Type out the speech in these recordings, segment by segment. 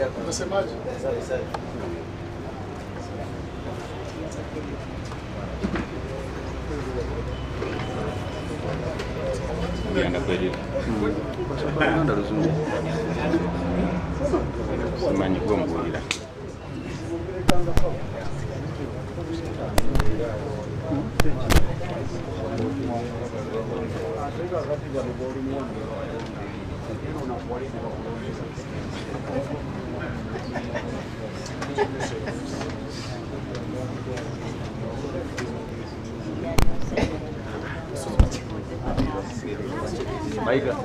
Unasemaje? Yana kweli. Ndo luzungu. Simanyi kumbulira.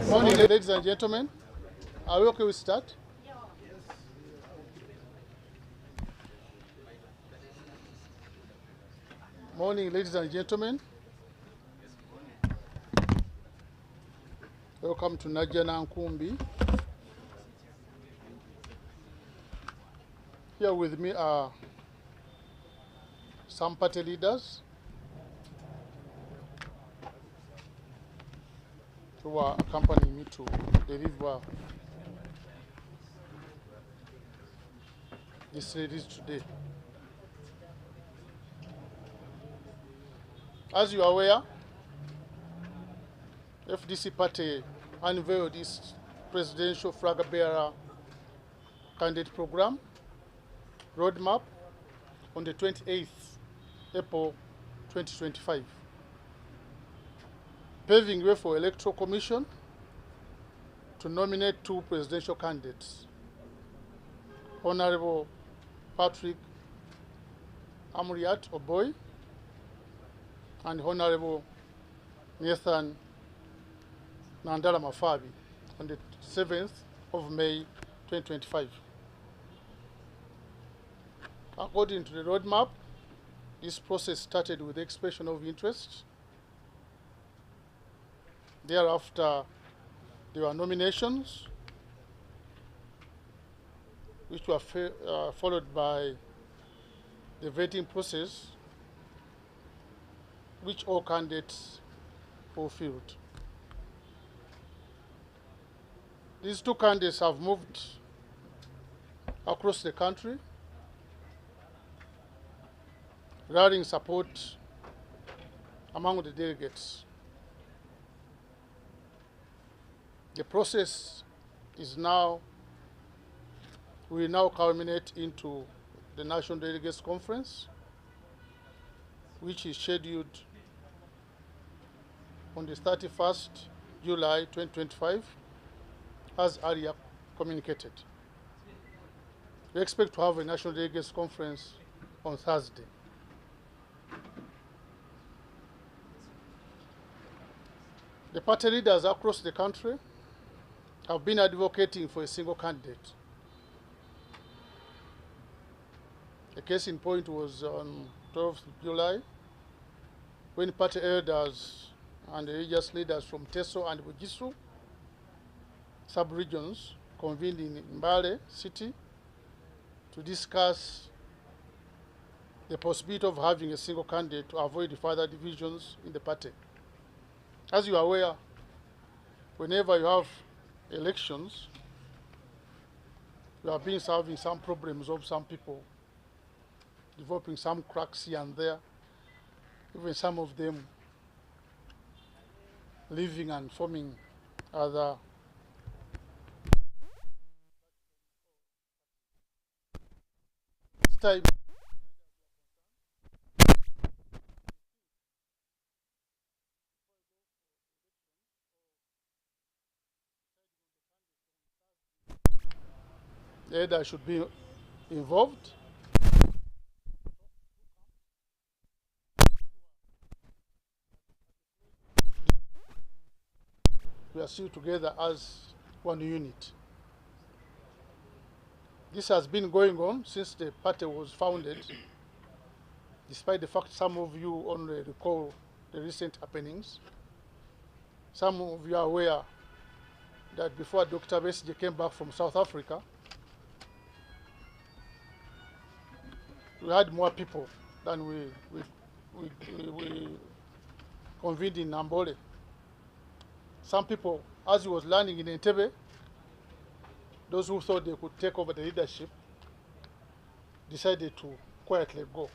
Morning, ladies and gentlemen. Are we okay with start? Morning, ladies and gentlemen. Welcome to Najjanakumbi. Here with me are some party leaders who are accompanying me to deliver this release today. As you are aware, FDC party unveiled its presidential flag bearer candidate program roadmap on the 28th April 2025, paving way for Electoral Commission to nominate two presidential candidates, Honorable Patrick Amuriat Oboy and Honorable Nathan Nandala Mafabi on the 7th of May 2025. According to the roadmap, this process started with the expression of interest. Thereafter, there were nominations, which were followed by the vetting process, which all candidates fulfilled. These two candidates have moved across the country, rallying support among the delegates. The process will now culminate into the National Delegates Conference, which is scheduled on the 31st July 2025, as earlier communicated. We expect to have a National Delegates Conference on Thursday. The party leaders across the country have been advocating for a single candidate. A case in point was on 12th July, when party elders and religious leaders from Teso and Bugisu sub-regions convened in Mbale city to discuss the possibility of having a single candidate to avoid further divisions in the party. As you are aware, whenever you have elections, we have been having some problems of some people developing some cracks here and there, even some of them leaving and forming other time. The elder should be involved. We are still together as one unit. This has been going on since the party was founded, despite the fact some of you only recall the recent happenings. Some of you are aware that before Dr. Besigye came back from South Africa, we had more people than we convened in Nambole. Some people, as he was landing in Entebbe, those who thought they could take over the leadership decided to quietly go.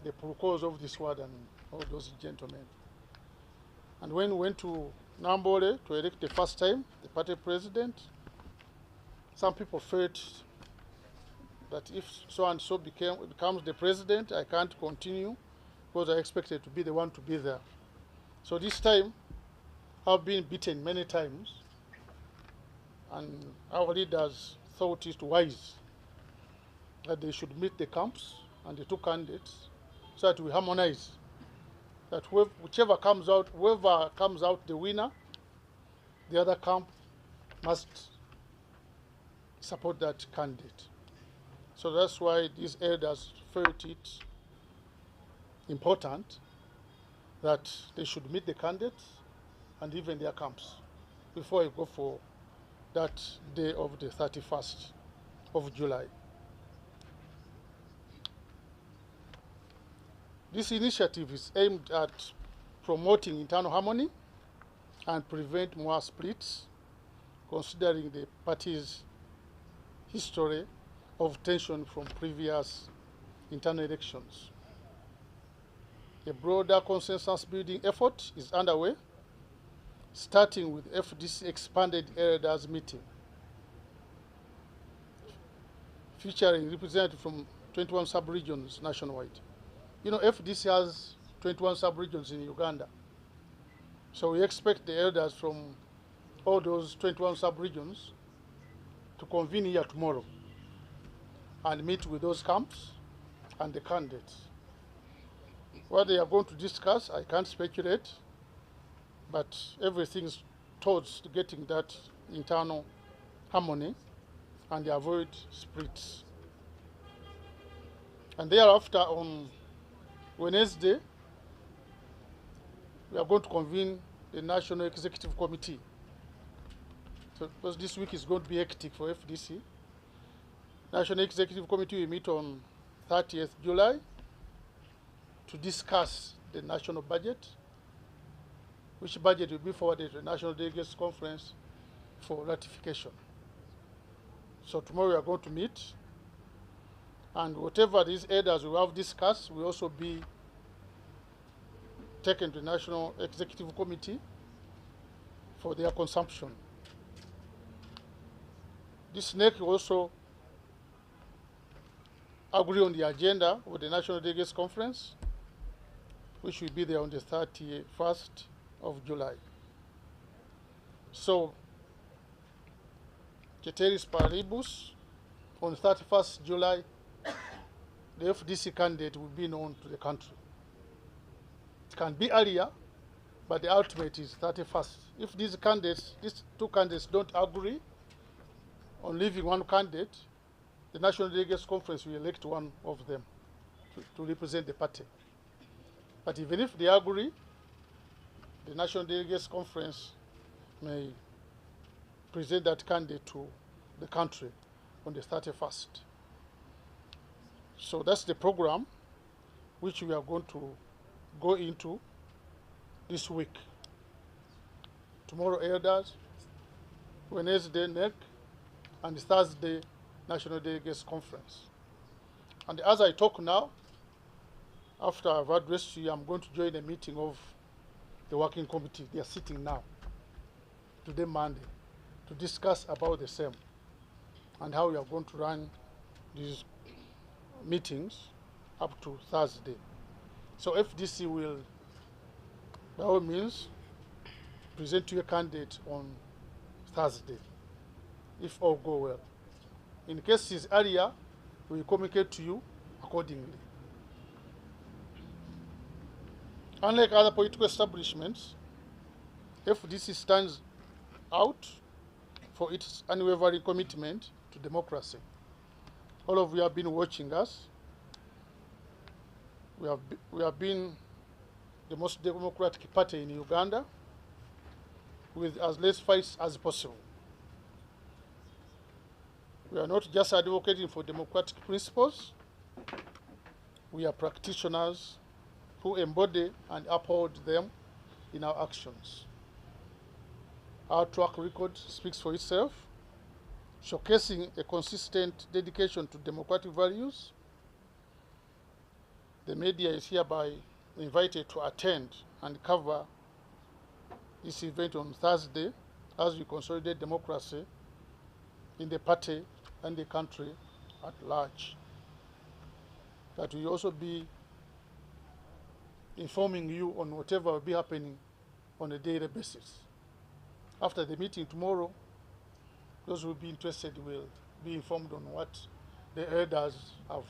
The procures of this word and all those gentlemen. And when we went to Nambole to elect the first time, the party president, some people felt that if so-and-so becomes the president, I can't continue because I expected to be the one to be there. So this time, I've been beaten many times, and our leaders thought it wise that they should meet the camps and the two candidates so that we harmonize. That whoever comes out the winner, the other camp must support that candidate. So that's why these elders felt it important that they should meet the candidates and even their camps before I go for that day of the 31st of July. This initiative is aimed at promoting internal harmony and prevent more splits, considering the party's history of tension from previous internal elections. A broader consensus building effort is underway, starting with FDC expanded elders meeting, featuring representatives from 21 sub-regions nationwide. You know, FDC has 21 sub-regions in Uganda. So we expect the elders from all those 21 sub-regions to convene here tomorrow and meet with those camps and the candidates. What they are going to discuss, I can't speculate, but everything's towards getting that internal harmony and avoid splits. And thereafter, on Wednesday, we are going to convene the National Executive Committee. So, because this week is going to be hectic for FDC. National Executive Committee will meet on 30th July to discuss the national budget, which budget will be forwarded to the National Delegates Conference for ratification. So tomorrow we are going to meet, and whatever these elders we have discussed will also be taken to the National Executive Committee for their consumption. This NEC will also agree on the agenda of the National Delegates Conference, which will be there on the 31st of July. So, ceteris paribus, on 31st July, the FDC candidate will be known to the country. It can be earlier, but the ultimate is 31st. If these two candidates don't agree on leaving one candidate, the National Delegates Conference will elect one of them to represent the party. But even if they agree, the National Delegates Conference may present that candidate to the country on the 31st. So that's the program which we are going to go into this week. Tomorrow, elders, Wednesday, NEC, and Thursday, National Delegates Conference. And as I talk now, after I've addressed you, I'm going to join a meeting of the working committee. They are sitting now, today Monday, to discuss about the same and how we are going to run these meetings up to Thursday. So FDC will, by all means, present to your candidate on Thursday, if all go well. In case it's earlier, we will communicate to you accordingly. Unlike other political establishments, FDC stands out for its unwavering commitment to democracy. All of you have been watching us. We have been the most democratic party in Uganda with as less fights as possible. We are not just advocating for democratic principles. We are practitioners who embody and uphold them in our actions. Our track record speaks for itself. showcasing a consistent dedication to democratic values. The media is hereby invited to attend and cover this event on Thursday as we consolidate democracy in the party and the country at large. That we also be informing you on whatever will be happening on a daily basis. After the meeting tomorrow, those who will be interested will be informed on what the elders have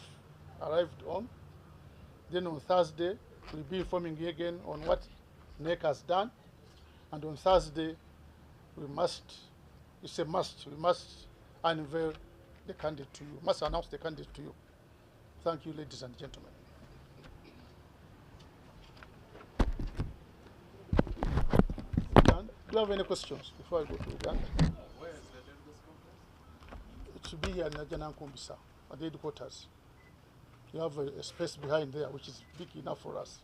arrived on. Then on Thursday, we'll be informing you again on what NEC has done. And on Thursday, it's a must, we must unveil the candidate to you, must announce the candidate to you. Thank you, ladies and gentlemen. Do you have any questions before I go to Uganda? Where is the delegates conference? It should be here in Najjanakumbi, sir, at the headquarters. You have a space behind there, which is big enough for us.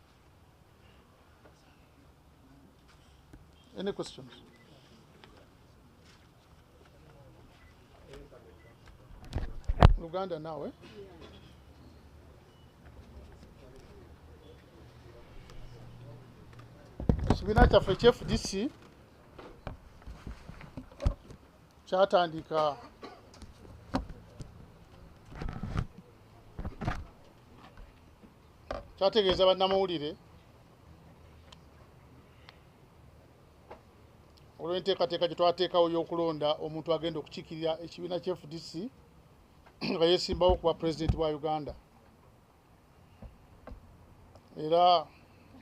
Any questions? Uganda now, eh? Ekibiina kyaffe eky'FDC kyatandika kyategeeza bannamawulire olw'enteekateeka gye twateekawo y'okulonda omuntu agenda okukiikirira ekibiina ky'FDC nga yeesimbawo okuba pulezidenti wa Uganda. Era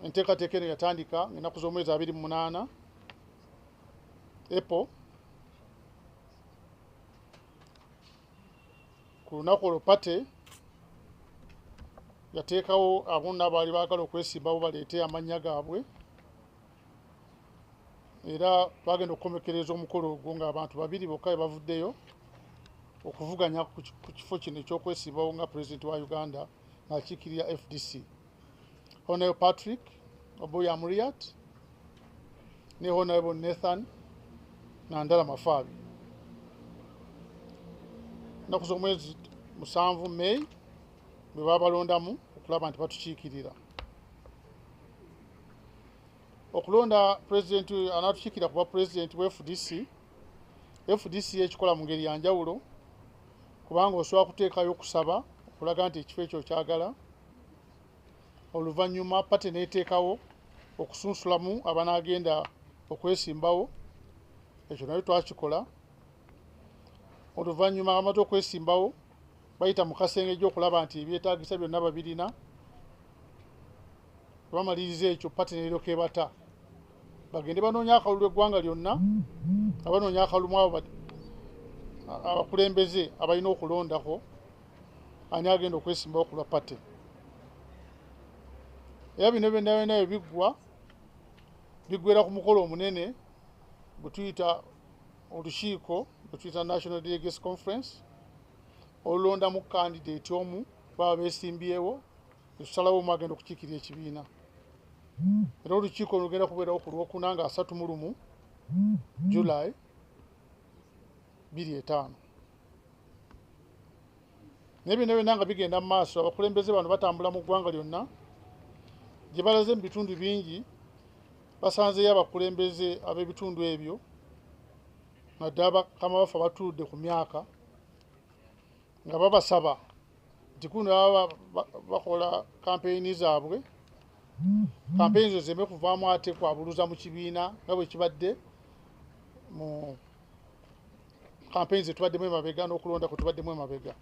enteekateeka eno yatandika ennaku z'omwezi 28 April. Ku lunaku olwo pate yateekawo abonna abaali baagala okwesimbawo baleete amannya gaabwe, era bagenda okukomekereza omukolo ogwo ng'abantu 2 bokka be bavuddeyo okuvuganya ku kifo kino eky'okwesimbawo nga pulezidenti wa Uganda ng'akiikirira FDC. Honorable Patrick Oboya Muriat ne Honorable Nathan Nandala Mafabi. Ennaku z'omwezi 7 May bwe babalondamu okulaba nti batukiikirira. Okulonda pulezidenti anaatukiikirira kuba pulezidenti wa FDC, FDC ekikola mu ngeri ya njawulo, kubanga osobola kuteekayo okusaba okulaga nti ekifo ekyo kyagala. Oluvannyuma pate neeteekawo okusunsulamu abanaagenda okwesimbawo, ekyo nayo twakikola. Oluvannyuma bamaze okwesimbawo bayita mu kasengejjo okulaba nti ebyetaagisa byonna babirina. Bamaliriza ekyo pate neeroka ebata bagende banoonya akalulu eggwanga lyonna, abanoonya akalumu abo abakulembeze abalina okulondako ani agenda okwesimbawo ku lwa pate. Era bino byonna biggwera ku mukolo omunene gwe tuyita olukiiko gwe tuyita National Delegates Conference, olulondamu candidate omu baba beesimbyewo, etusalawo omu agenda okukiikirira ekibiina. Era olukiiko lugenda kubeerawo ku Lwokuna nga 31 July 2025. Naye bino byonna nga bigenda mu maaso, abakulembeze bano batambula mu ggwanga lyonna. Gye balaze mu bitundu bingi basanzeyo abakulembeze ab'ebitundu ebyo, naddala bakama baffe abatuludde ku myaka, nga babasaba nti kuno baba bakola kampeyini zaabwe, kampeyini zo zireme kuvaamu ate kwabuluza mu kibiina nga bwe kibadde mu kampeyini ze tubaddemu emabega n'okulonda kwe tubaddemu emabega.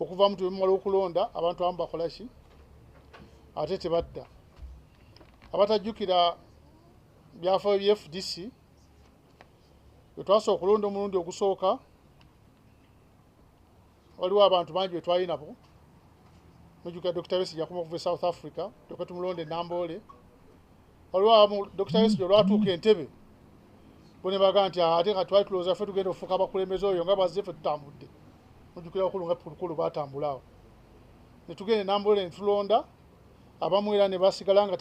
Okuvaamu tebamala okulonda abantu abamu bakola ki ate tebadda. Abatajjukira byafaayo bya FDC bwe twasooka okulonda omulundi ogusooka, waliwo abantu bangi bwe twali nabo. Mujjukira Dr. Besigye yakoma okuva e South Africa, tuka tumulonde Namboole. Waliwo Dr. Besigye olwatuuka Entebbe bo ne bagaa nti ate kati twali tulowooza ffe tugenda okufuuka abakulembeze oyo nga bazze ffe tutambudde. Mujjukira bakulu nga Pulukulu baatambula awo. Ne tugenda e Namboole ne tulonda, abamu era ne basigala nga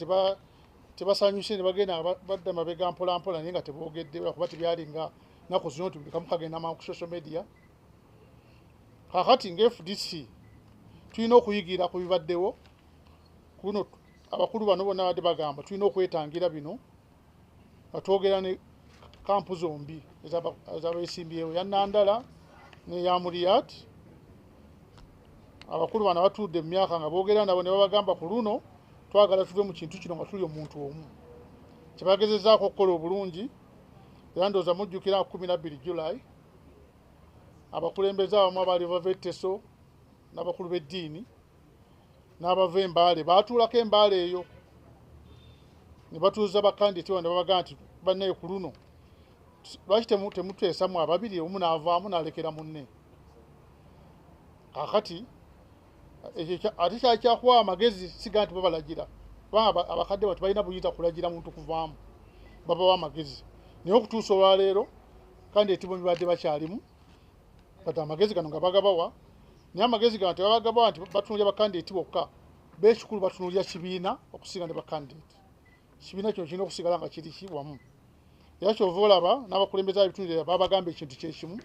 tebasanyuse ne bagenda badda mabega mpola mpola naye nga teboogedde kuba tebyali nga nnaku zino tuli kamu kagenda mangu ku social media kakati nga FDC tulina okuyigira ku bibaddewo kuno abakulu bano bonna badde bagamba tulina okwetangira bino batwogera ne kampu zombi ez'abeesimbyewo ya Nandala n'eya Muriyat. Abakulu bano batudde mu myaka nga boogera nabo ne babagamba ku luno twagala tuve mu kintu kino nga tuli omuntu omu. Kyebagezezaako okukola obulungi era ndowooza mujjukira 12 July abakulembeze abamu abaali bava Etteso n'abakulu b'eddiini n'abava Embaale baatuulako Embaale eyo ne batuuza bakandideti ne babagamba nti bannaye ku luno lwaki temuteesamu ababiri omu n'avaamu n'alekera munne. Kaakati ate kyali kyakuwa amagezi siga nti babalagira kubanga abakadde bati balina buyinza kulagira muntu kuvaamu babawa amagezi naye okutuusa olwaleero kandideti bombi badde bakyalimu bati amagezi gano nga bagabawa naye amagezi gano tebabagabawa nti batunulira bakandideti bokka beekikulu batunulira kibiina okusinga ne bakandideti. Kibiina kino kirina okusigala nga kiri wamu era kyova olaba n'abakulembeze ab'ebitundu babagamba ekintu kyekimu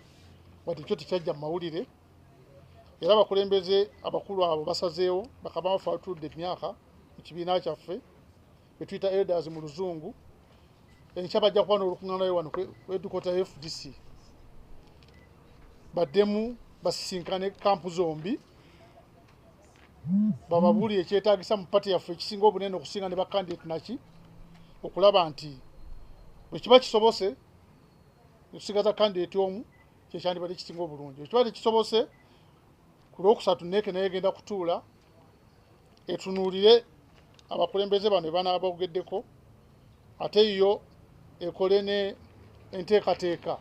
wadde kyo tekyajja mu mawulire era abakulembeze abakulu abo basazeewo bakaba bafa batudde emyaka mu kibiina kyaffe bwe tuyita elders mu luzungu enkya bajja kuba n'olukuŋŋaanayo wano kw'eddukota FDC baddemu basisinkane kampu zombi bababuulire ekyetaagisa mu pati yaffe ekisinga obunene okusinga ne bakandideti naki okulaba nti bwe kiba kisobose okusigaza kandideti omu kyekyandibadde kisinga obulungi. Ekiba tekisobose ku lwokusatu neeke naye egenda kutuula etunuulire abakulembeze bano ebanaaba bogeddeko ate yo ekole ne enteekateeka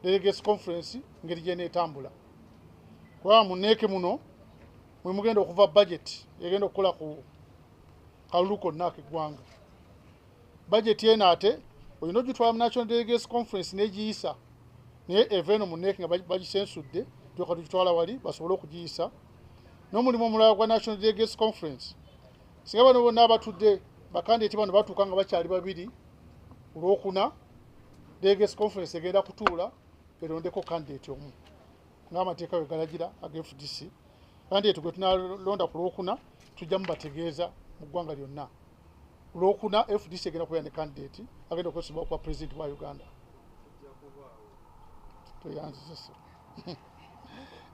delegates conference ngeri gye neetambula kubanga mu neeke muno mwe mugenda okuva budget egenda okukola ku kalulu konna ak'eggwanga. Budget eno ate olina ogitwala mu national delegates conference n'egiyisa naye eva eno mu neeke nga bagisensudde tuka tugitwala wali basobole okugiyisa n'omulimu omulala gwa national delegates conference singa bano bonna abatudde bakandideti bano batuuka nga bakyali babiri olwokuna delegates conference egenda kutuula erondeko kandideti omu ng'amateeka bwe galagira aga FDC. Kandideti gwe tunalonda ku lwokuna tujjamu bategeeza mu ggwanga lyonna. Olwokuna FDC egenda kubeera ne kandideti agenda okwesibwa okuba pulezidenti wa Uganda. Toyanzizese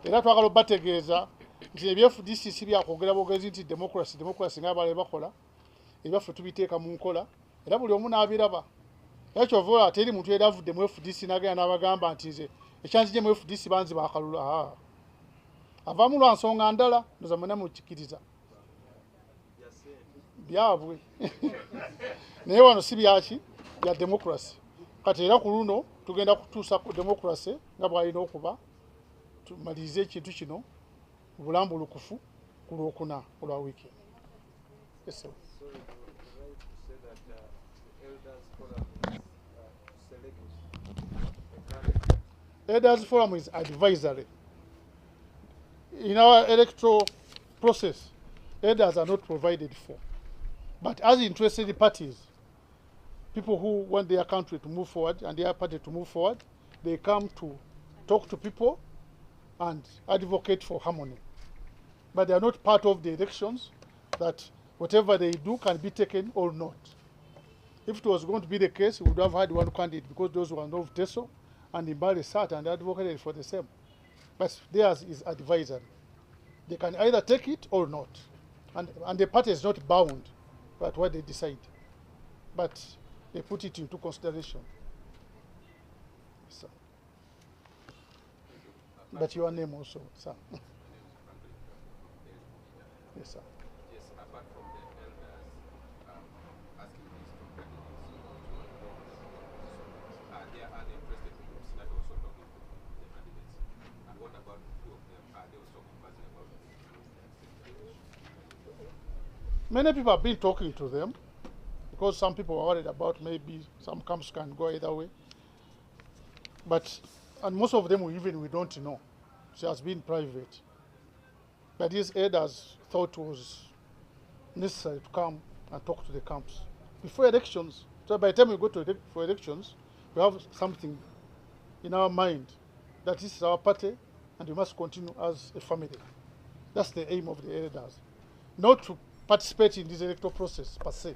era twagala obategeeza nti ebya FDC si byakwogera bwogezi nti democracy nga bale bakola ebyaffe tubiteeka mu nkola era buli omu n'abiraba. Era kyova ate eri muntu era avudde mu FDC n'agenda n'abagamba nti nze ekyanzije mu FDC banziba akalulu avaamu lwa nsonga ndala ndoza mwena mukikiriza byabwe naye wano si byaki bya democracy. Kati era ku luno tugenda kutuusa ku democracy nga bwalina okuba tumalirize ekintu kino bulambulukufu ku lwokuna olwa wiiki. Yes, sir. Elders Forum is advisory. In our electoral process, elders are not provided for. But as interested parties, people who want their country to move forward and their party to move forward, they come to talk to people and advocate for harmony. But they are not part of the elections, that whatever they do can be taken or not. If it was going to be the case, we would have had one candidate because those who are of Teso and Imbale sat and advocated for the same. But theirs is advisory. They can either take it or not. And the party is not bound by what they decide. But they put it into consideration. So. But your name also, sir. Yes, sir. Yes, apart from the elders asking these two candidates, there are the interested groups that also talking to the candidates. And what about the two of them? Are they also conversing about the Many people have been talking to them because some people are worried about maybe some camps can go either way. And most of them we don't know. It has been private. But these elders thought it was necessary to come and talk to the camps before elections. So by the time we go for elections, we have something in our mind that this is our party, and we must continue as a family. That's the aim of the elders, not to participate in this electoral process per se.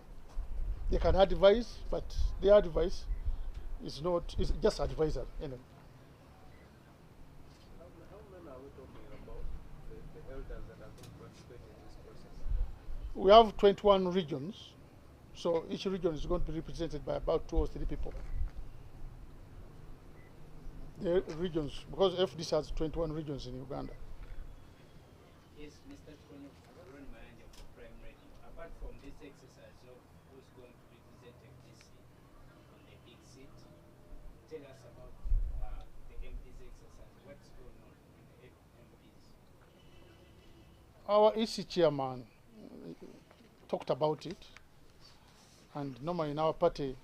They can advise, but their advice is just advisory. Anyway. How many are we talking about, the elders that are going to participate in this process? We have 21 regions, so each region is going to be represented by about 2 or 3 people. The regions, because FDC has 21 regions in Uganda. Yes, Mr. Chikonyo, Aaron Mayanja for Prime Radio. Apart from this exercise of who's going to represent FDC on the big seat, tell us about the MPs exercise. What's going on in the MPs? Our EC chairman talked about it, and normally in our party,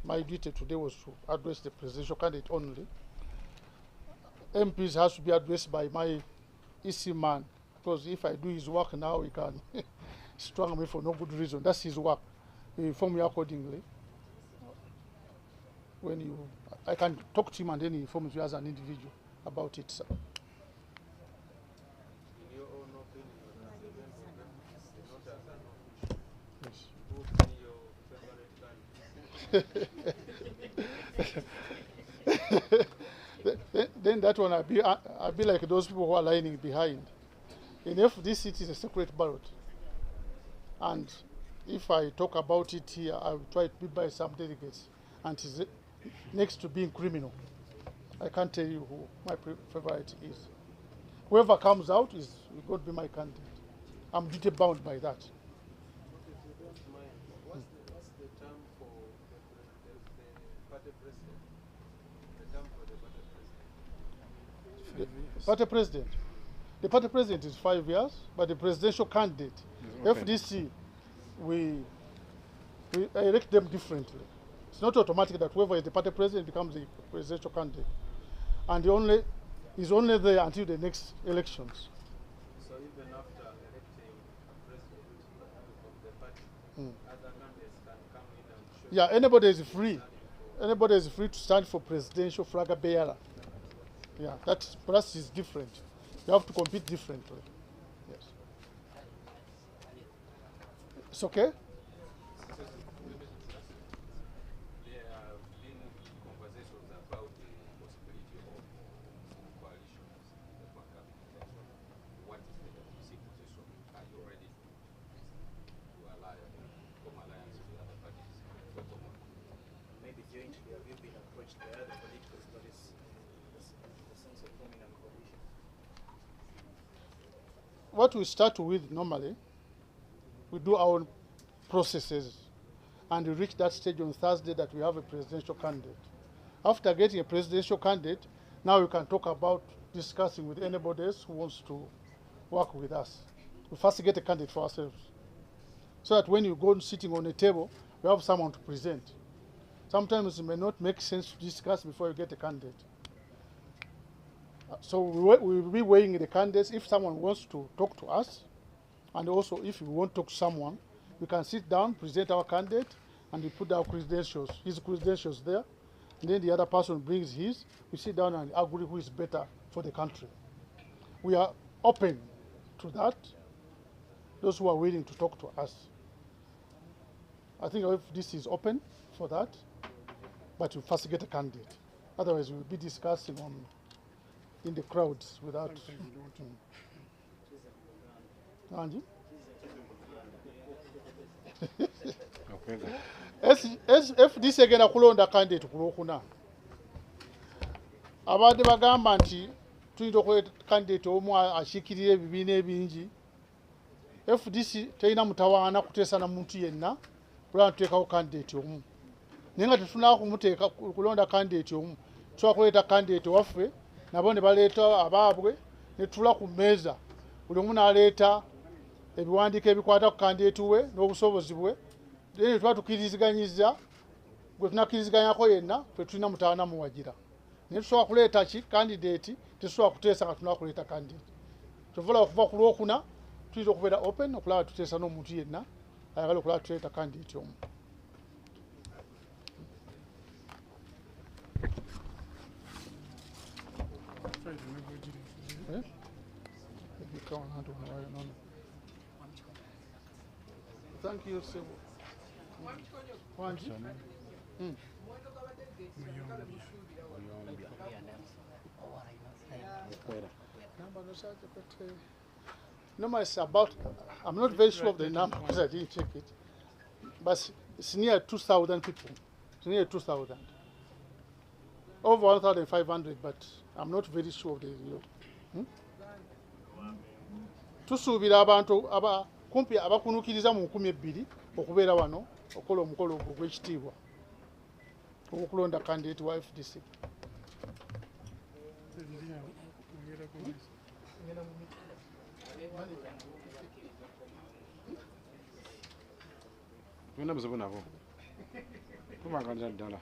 my duty today was to address the presidential candidate only. MPs has to be addressed by my EC man, because if I do his work now, he can strong me for no good reason. That's his work. He inform me accordingly. I can talk to him and then he informs you as an individual about it. Sir. In your own opinion, as a member of FDC, not as an official, Yes. who would be your favorite candidate? Then that one I'll be like those people who are lying behind. And if this seat is a secret ballot, and if I talk about it here, I will try to be by some delegates, and it's next to being criminal. I can't tell you who my favorite is. Whoever comes out is going to be my candidate. I'm duty bound by that. If you don't mind, what's the term for the party president? The term for the party president? The party president. The party president is 5 years, but the presidential candidate, FDC, we elect them differently. It's not automatic that whoever is the party president becomes the presidential candidate. And he's only there until the next elections. So even after electing a president from the party, other candidates can come in and show. Yeah, anybody is free. Anybody is free to stand for presidential flag bearer. Yeah, that plus is different. You have to compete differently. Yes. It's okay? There have been conversations about the possibility of coalitions in the backup election. What is the FDC position? Are you ready to form alliance with other parties? Maybe jointly, have you been approached by other political parties in the sense of forming a coalition? What we start with normally, we do our own processes, and we reach that stage on Thursday that we have a presidential candidate. After getting a presidential candidate, now we can talk about discussing with anybody else who wants to work with us. We first get a candidate for ourselves, so that when you go sitting on a table, we have someone to present. Sometimes it may not make sense to discuss before you get a candidate. So we will be weighing the candidates. If someone wants to talk to us, and also if we want to talk to someone, we can sit down, present our candidate, and we put our credentials, his credentials there, and then the other person brings his. We sit down and agree who is better for the country. We are open to that, those who are willing to talk to us. I think if this is open for that, but we first get a candidate. Otherwise, we'll be discussing in the crowds without. Anji? FDC egenda kulonda candidate ku Lwokuna. Abadde bagamba nti tulina okuleeta candidate omu akiikirira ebibiina ebingi. FDC terina mutawaana kuteesa na muntu yenna kulaba tuteekawo candidate omu. Naye nga tetunaa kumuteeka kulonda candidate omu, tusobola kuleeta candidate waffe nabo ne baleeta abaabwe ne tutula ku mmeeza. Buli omu n'aleeta ebiwandiiko ebikwata ku candidate we n'obusobozi bwe. Then tuba tukkiriziganyizza gwe tunakkiriziganyako yenna ffe tulina mutawaana muwagira. Naye tusobola kuleeta ki candidate, tetusobola kuteesa nga tunaa kuleeta candidate. Kyovula okuva ku Lwokuna tuyinza okubeera open okulaba tuteesa n'omuntu yenna ayagala okulaba tuleeta candidate omu. Eh? Let me count how to write it on. Thank you, sir. Wanji? Number is about, I'm not very sure of the number because I didn't check it, but it's near 2,000 people. It's near 2,000. Over 1,500, but I'm not very sure of the. Tusuubira abantu kumpi abakunukiriza mu 2,000 okubeera wano okola omukolo ogw'ekitiibwa ogw'okulonda candidate wa FDC. Muna muzabona abo. Kumanganira ddala.